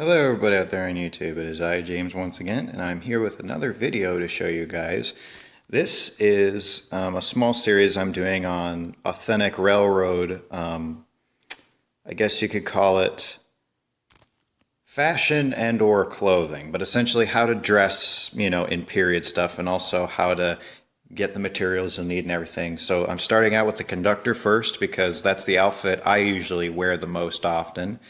Hello everybody out there on YouTube, it is I, James, once again, and I'm here with another video to show you guys. This is a small series I'm doing on authentic railroad, I guess you could call it fashion and or clothing, but essentially how to dress, in period stuff, and also how to get the materials you'll need and everything. So I'm starting out with the conductor first because that's the outfit I usually wear the most often.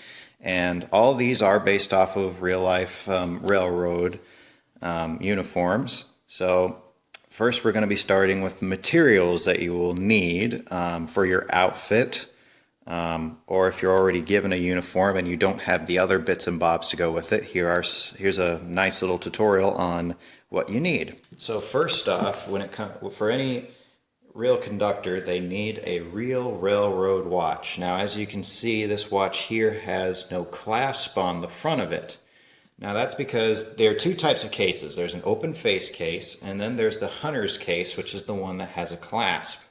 And all these are based off of real-life railroad uniforms. So first we're going to be starting with the materials that you will need for your outfit. Or if you're already given a uniform and you don't have the other bits and bobs to go with it, here's a nice little tutorial on what you need. So first off, for any real conductor, they need a real railroad watch. Now, as you can see, this watch here has no clasp on the front of it. Now, that's because there are two types of cases. There's an open face case, and then there's the hunter's case, which is the one that has a clasp.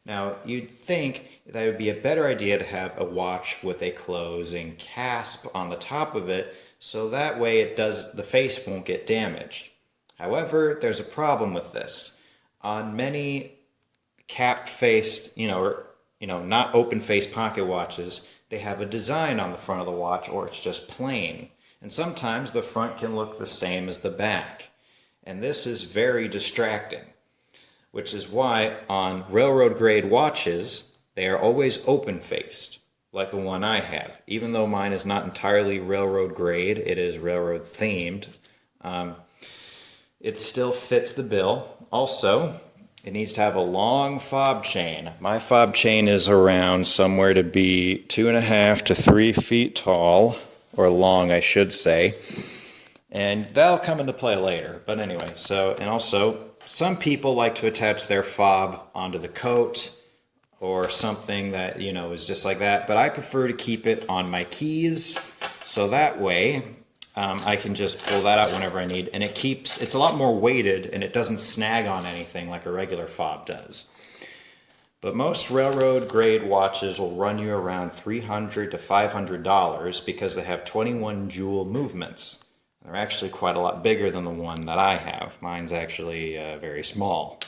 Now, you'd think that it would be a better idea to have a watch with a closing clasp on the top of it, so that way the face won't get damaged. However, there's a problem with this. On many cap-faced, not open-faced pocket watches, they have a design on the front of the watch, or it's just plain. And sometimes the front can look the same as the back. And this is very distracting, which is why on railroad-grade watches, they are always open-faced, like the one I have. Even though mine is not entirely railroad-grade, it is railroad-themed, it still fits the bill. Also, it needs to have a long fob chain. My fob chain is around somewhere to be 2.5 to 3 feet tall, or long I should say, and that'll come into play later. But anyway, and also some people like to attach their fob onto the coat or something that is just like that, but I prefer to keep it on my keys, so that way I can just pull that out whenever I need, and it's a lot more weighted and it doesn't snag on anything like a regular fob does. But most railroad grade watches will run you around $300 to $500 because they have 21 joule movements. They're actually quite a lot bigger than the one that I have. Mine's actually very small.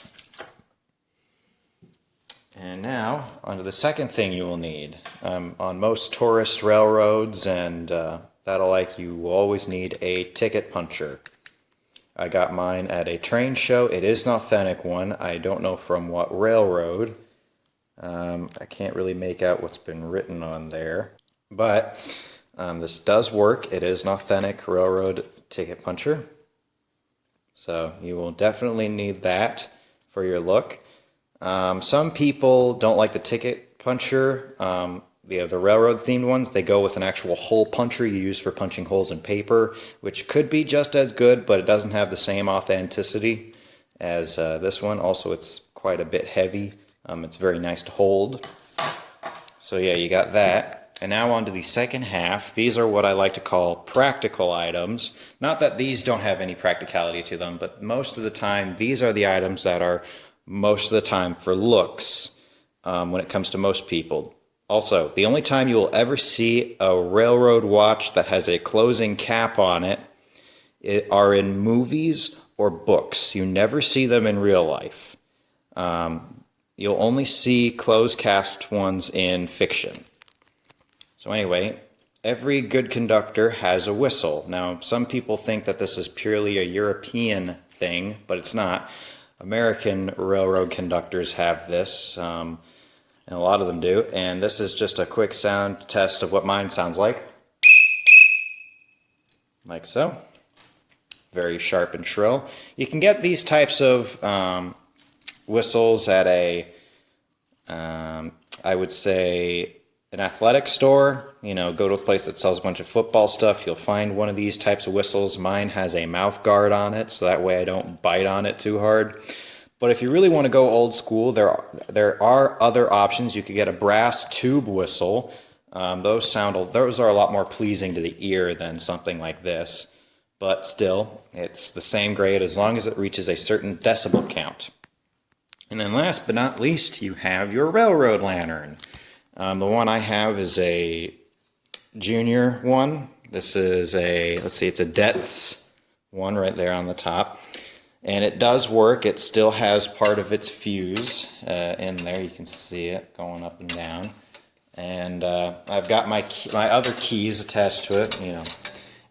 And now, onto the second thing you will need. On most tourist railroads and you will always need a ticket puncher. I got mine at a train show. It is an authentic one. I don't know from what railroad. I can't really make out what's been written on there. But this does work. It is an authentic railroad ticket puncher. So you will definitely need that for your look. Some people don't like the ticket puncher. The railroad themed ones, they go with an actual hole puncher you use for punching holes in paper, which could be just as good, but it doesn't have the same authenticity as this one. Also, it's quite a bit heavy. It's very nice to hold. So yeah, you got that. And now on to the second half. These are what I like to call practical items. Not that these don't have any practicality to them, but most of the time, these are the items that are most of the time for looks when it comes to most people. Also, the only time you will ever see a railroad watch that has a closing cap on it are in movies or books. You never see them in real life. You'll only see closed-capped ones in fiction. So anyway, every good conductor has a whistle. Now, some people think that this is purely a European thing, but it's not. American railroad conductors have this. And a lot of them do, and this is just a quick sound test of what mine sounds like. Like so. Very sharp and shrill. You can get these types of whistles at I would say, an athletic store. Go to a place that sells a bunch of football stuff. You'll find one of these types of whistles. Mine has a mouth guard on it, so that way I don't bite on it too hard. But if you really want to go old school, there are other options. You could get a brass tube whistle. Those are a lot more pleasing to the ear than something like this. But still, it's the same grade as long as it reaches a certain decibel count. And then last but not least, you have your railroad lantern. The one I have is a junior one, This is a, let's see, it's a Detz one right there on the top. And it does work. It still has part of its fuse in there. You can see it going up and down. And I've got my other keys attached to it. You know,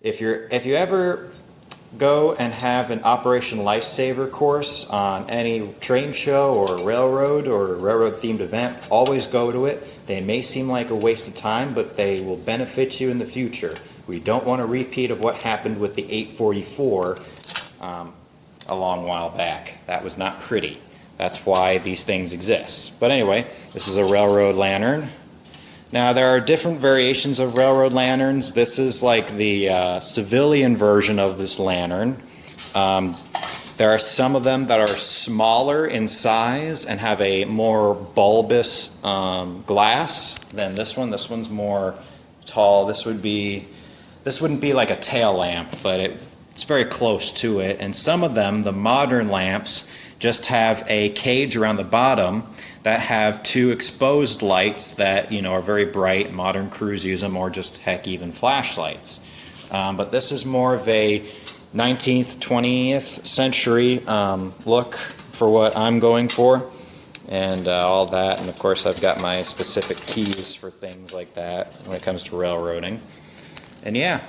if you ever go and have an Operation Lifesaver course on any train show or railroad themed event, always go to it. They may seem like a waste of time, but they will benefit you in the future. We don't want a repeat of what happened with the 844 a long while back. That was not pretty. That's why these things exist. But anyway, this is a railroad lantern. Now there are different variations of railroad lanterns. This is like the civilian version of this lantern. There are some of them that are smaller in size and have a more bulbous glass than this one. This one's more tall. This wouldn't be like a tail lamp, but it's very close to it. And some of them, the modern lamps, just have a cage around the bottom that have two exposed lights that, you know, are very bright. Modern crews use them, or just heck, even flashlights. But this is more of a 19th, 20th century look for what I'm going for, and all that. And of course, I've got my specific keys for things like that when it comes to railroading. And yeah,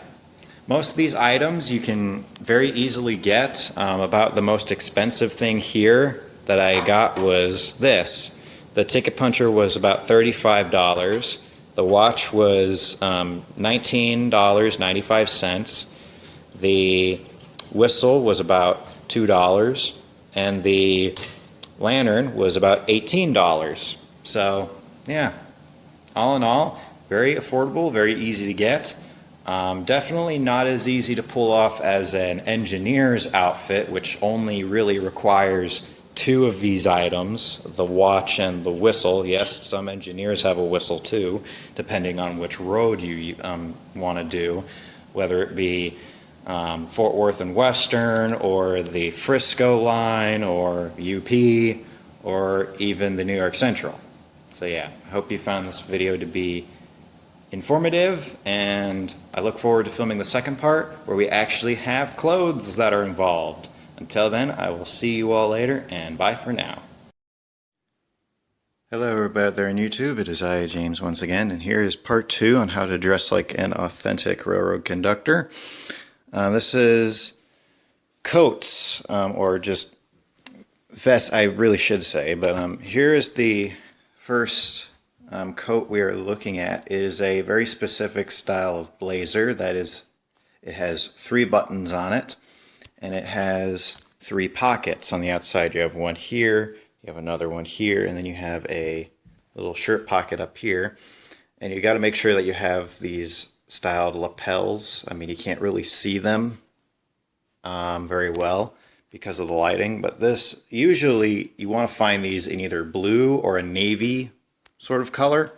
most of these items you can very easily get. About the most expensive thing here that I got was this. The ticket puncher was about $35. The watch was $19.95. The whistle was about $2. And the lantern was about $18. So yeah, all in all, very affordable, very easy to get. Definitely not as easy to pull off as an engineer's outfit, which only really requires two of these items, the watch and the whistle. Yes, some engineers have a whistle too, depending on which road you want to do, whether it be Fort Worth and Western, or the Frisco line, or UP, or even the New York Central. So yeah, I hope you found this video to be informative, and I look forward to filming the second part where we actually have clothes that are involved. Until then, I will see you all later, and bye for now. Hello everybody out there on YouTube, it is I, James, once again, and here is part 2 on how to dress like an authentic railroad conductor. This is coats, or just vests, I really should say, but here is the first coat we are looking at. It is a very specific style of blazer. That is, it has 3 buttons on it, and it has 3 pockets on the outside. You have one here, you have another one here, and then you have a little shirt pocket up here. And you got to make sure that you have these styled lapels. I mean, you can't really see them very well because of the lighting, but this, usually you want to find these in either blue or a navy sort of color.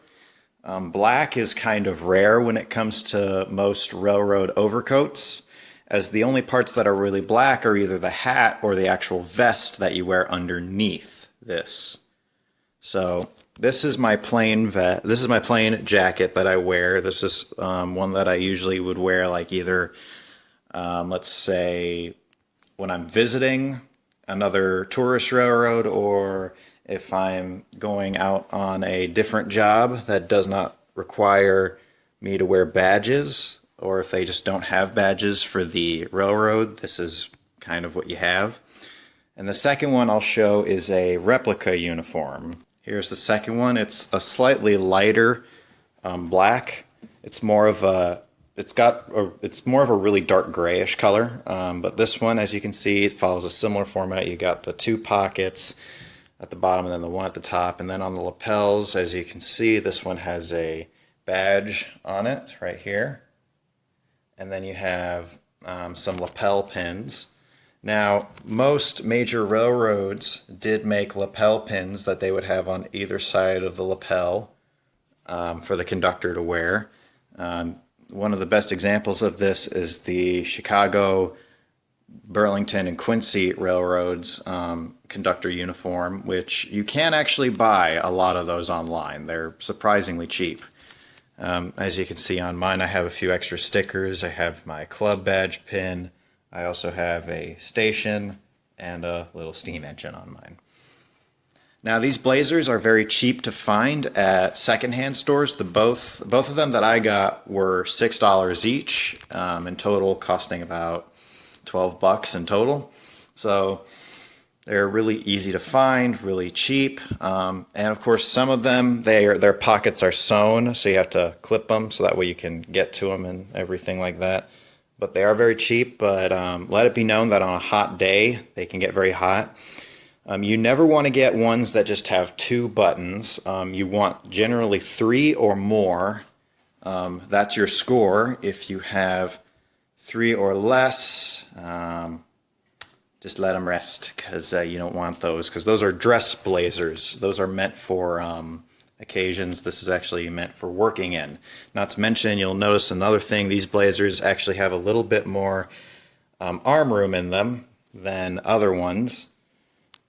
Black is kind of rare when it comes to most railroad overcoats, as the only parts that are really black are either the hat or the actual vest that you wear underneath this. So this is my plain vest. This is my plain jacket that I wear. This is one that I usually would wear, like either let's say when I'm visiting another tourist railroad, or if I'm going out on a different job that does not require me to wear badges, or if they just don't have badges for the railroad, this is kind of what you have. And the second one I'll show is a replica uniform. Here's the second one. It's a slightly lighter black. It's more of a really dark grayish color. But this one, as you can see, it follows a similar format. You got the 2 pockets at the bottom and then the one at the top, and then on the lapels, as you can see, this one has a badge on it right here. And then you have some lapel pins. Now, most major railroads did make lapel pins that they would have on either side of the lapel for the conductor to wear. One of the best examples of this is the Chicago, Burlington, and Quincy railroads conductor uniform, which you can actually buy a lot of those online. They're surprisingly cheap. As you can see on mine, I have a few extra stickers. I have my club badge pin. I also have a station and a little steam engine on mine. Now these blazers are very cheap to find at secondhand stores. Both of them that I got were $6 each, in total costing about $12 in total. So they're really easy to find, really cheap, and of course some of them, their pockets are sewn, so you have to clip them so that way you can get to them and everything like that. But they are very cheap, but let it be known that on a hot day they can get very hot. You never want to get ones that just have 2 buttons. You want generally 3 or more. That's your score. If you have 3 or less, just let them rest, because you don't want those, because those are dress blazers. Those are meant for occasions. This is actually meant for working in. Not to mention, you'll notice another thing, these blazers actually have a little bit more arm room in them than other ones.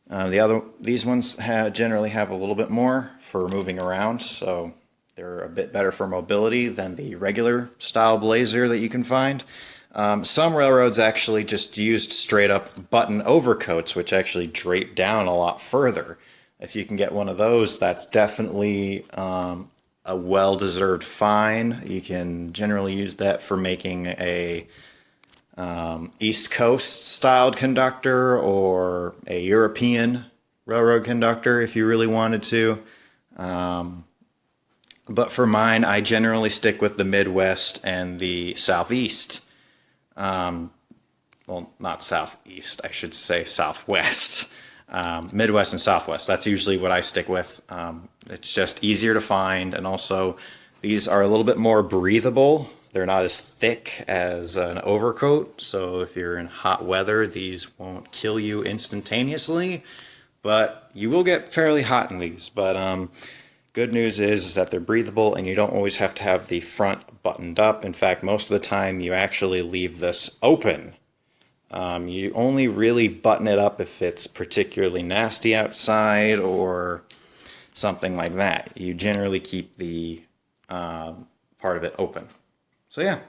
These ones generally have a little bit more for moving around, so they're a bit better for mobility than the regular style blazer that you can find. Some railroads actually just used straight up button overcoats, which actually drape down a lot further. If you can get one of those, that's definitely a well-deserved find. You can generally use that for making a East Coast styled conductor or a European railroad conductor if you really wanted to. But for mine, I generally stick with the Midwest and the Southeast. Well, not Southeast, I should say Southwest. Midwest and Southwest, that's usually what I stick with. It's just easier to find, and also these are a little bit more breathable. They're not as thick as an overcoat, so if you're in hot weather, these won't kill you instantaneously, but you will get fairly hot in these. But good news is that they're breathable, and you don't always have to have the front buttoned up. In fact, most of the time you actually leave this open. You only really button it up if it's particularly nasty outside or something like that. You generally keep the part of it open. So yeah,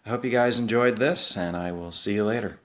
I hope you guys enjoyed this, and I will see you later.